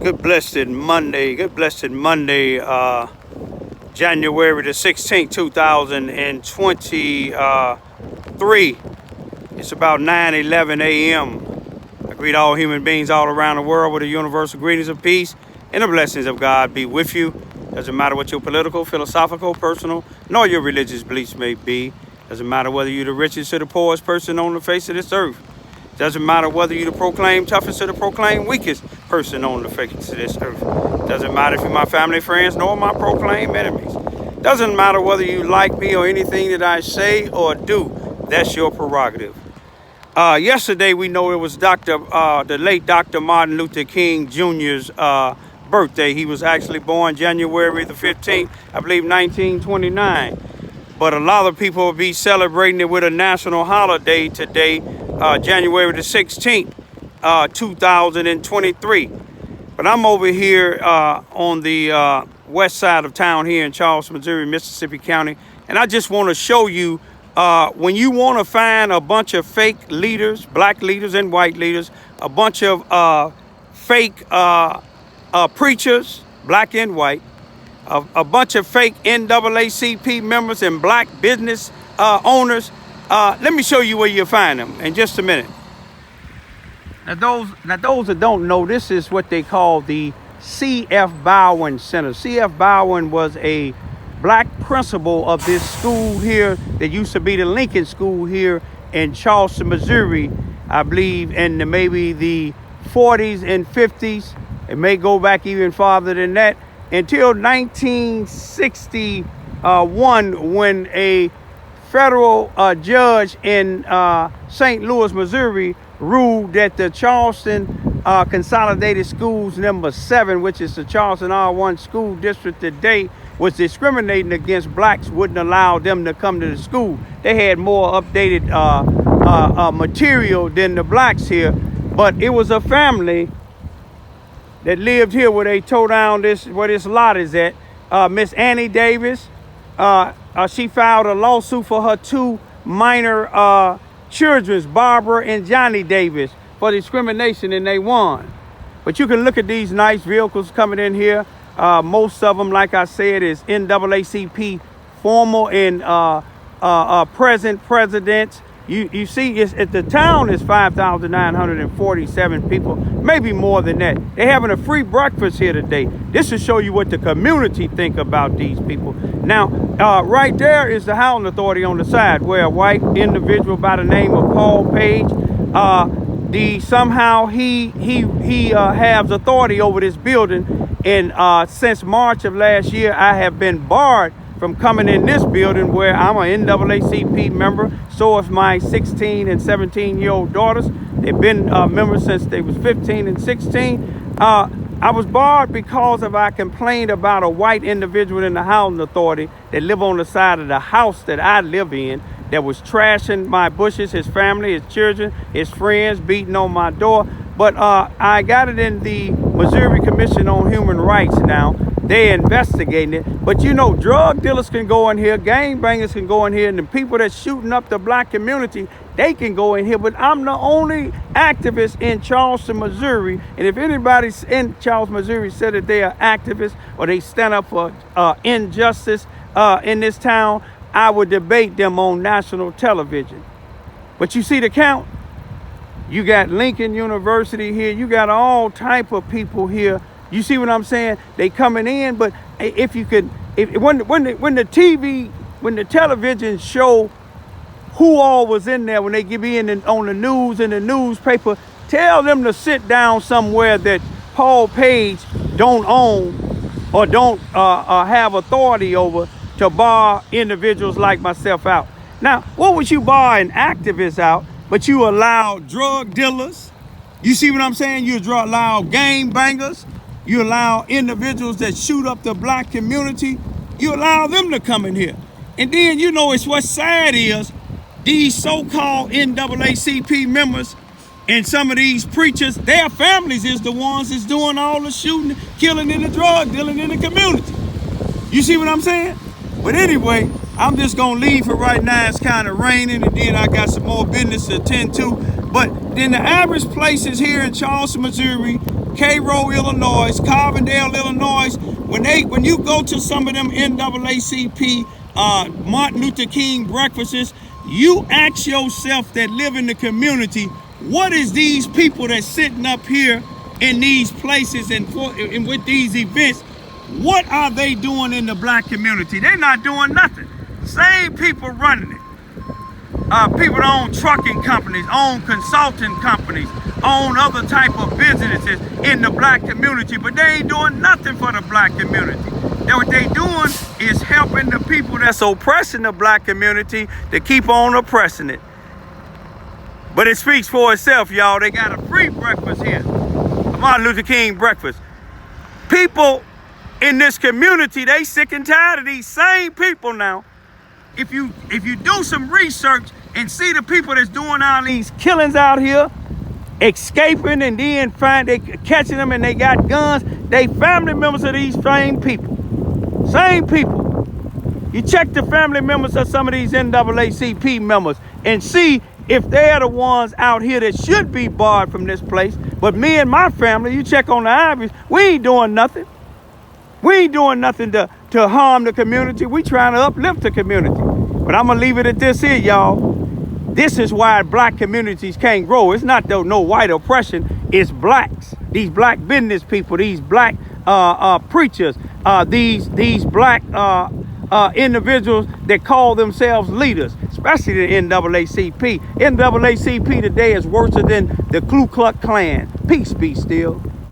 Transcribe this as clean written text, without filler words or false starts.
Good blessed Monday, January the 16th, 2023. It's about 9:11 a.m. I greet all human beings all around the world with the universal greetings of peace and the blessings of God be with you. Doesn't matter what your political, philosophical, personal, nor your religious beliefs may be. Doesn't matter whether you're the richest or the poorest person on the face of this earth. Doesn't matter whether you're the proclaimed toughest or the proclaimed weakest person on the face of this earth. Doesn't matter if you're my family, friends, nor my proclaimed enemies. Doesn't matter whether you like me or anything that I say or do. That's your prerogative. Yesterday, we know it was the late Dr. Martin Luther King Jr.'s birthday. He was actually born January the 15th, I believe 1929. But a lot of people will be celebrating it with a national holiday today, January the 16th, 2023. But I'm over here on the west side of town here in Charleston, Missouri, Mississippi County. And I just want to show you when you want to find a bunch of fake leaders, black leaders and white leaders, a bunch of fake preachers, black and white, a bunch of fake NAACP members and black business owners. Let me show you where you'll find them in just a minute. Now those that don't know, this is what they call the C.F. Bowen Center. C.F. Bowen was a black principal of this school here that used to be the Lincoln School here in Charleston, Missouri, I believe in maybe the 40s and 50s. It may go back even farther than that, until 1961, when a federal judge in St. Louis, Missouri, ruled that the Charleston Consolidated Schools number 7, which is the Charleston R1 school district today, was discriminating against blacks, wouldn't allow them to come to the school. They had more updated material than the blacks here, but it was a family that lived here where they tore down where this lot is at. Miss Annie Davis, she filed a lawsuit for her 2 minor children, Barbara and Johnny Davis, for discrimination, and they won. But you can look at these nice vehicles coming in here. Most of them, like I said, is NAACP former and present presidents. You see, the town is 5,947 people, maybe more than that. They're having a free breakfast here today. This will show you what the community think about these people. Now, right there is the housing authority on the side, where a white individual by the name of Paul Page, somehow he has authority over this building. And since March of last year, I have been barred from coming in this building, where I'm an NAACP member. So is my 16 and 17-year-old daughters. They've been members since they was 15 and 16. I was barred because I complained about a white individual in the housing authority that lived on the side of the house that I live in, that was trashing my bushes, his family, his children, his friends, beating on my door. But I got it in the Missouri Commission on Human Rights now. They're investigating it. But you know, drug dealers can go in here, gangbangers can go in here, and the people that's shooting up the black community, they can go in here. But I'm the only activist in Charleston, Missouri. And if anybody in Charleston, Missouri said that they are activists or they stand up for injustice in this town, I would debate them on national television. But you see the count? You got Lincoln University here. You got all type of people here. You see what I'm saying? They coming in, but if you could, when the television show who all was in there, when they give in on the news and the newspaper, tell them to sit down somewhere that Paul Page don't own or don't have authority over, to bar individuals like myself out. Now, what would you bar an activist out, but you allow drug dealers? You see what I'm saying? You allow gangbangers. You allow individuals that shoot up the black community. You allow them to come in here. And then, you know, it's what's sad is these so-called NAACP members and some of these preachers, their families is the ones that's doing all the shooting, killing, and the drug dealing in the community. You see what I'm saying? But anyway, I'm just going to leave for right now. It's kind of raining, and then I got some more business to attend to. But then the average places here in Charleston, Missouri, Cairo, Illinois, Carbondale, Illinois, when you go to some of them NAACP Martin Luther King breakfasts, you ask yourself that live in the community, what is these people that's sitting up here in these places and with these events, what are they doing in the black community? They're not doing nothing. Same people running it. People that own trucking companies, own consulting companies, own other type of businesses in the black community, but they ain't doing nothing for the black community. Then what they doing is helping the people that's oppressing the black community to keep on oppressing it. But it speaks for itself, y'all. They got a free breakfast here, a Martin Luther King breakfast. People in this community, they sick and tired of these same people now. If you do some research and see the people that's doing all these killings out here, escaping and then they catching them and they got guns, they family members of these same people. Same people. You check the family members of some of these NAACP members and see if they're the ones out here that should be barred from this place. But me and my family, you check on the Ivies, we ain't doing nothing. We ain't doing nothing to harm the community. We trying to uplift the community. But I'm gonna leave it at this here, y'all. This is why black communities can't grow. It's not no white oppression, it's blacks. These black business people, these black preachers, these black individuals that call themselves leaders, especially the NAACP. NAACP today is worse than the Ku Klux Klan. Peace be still.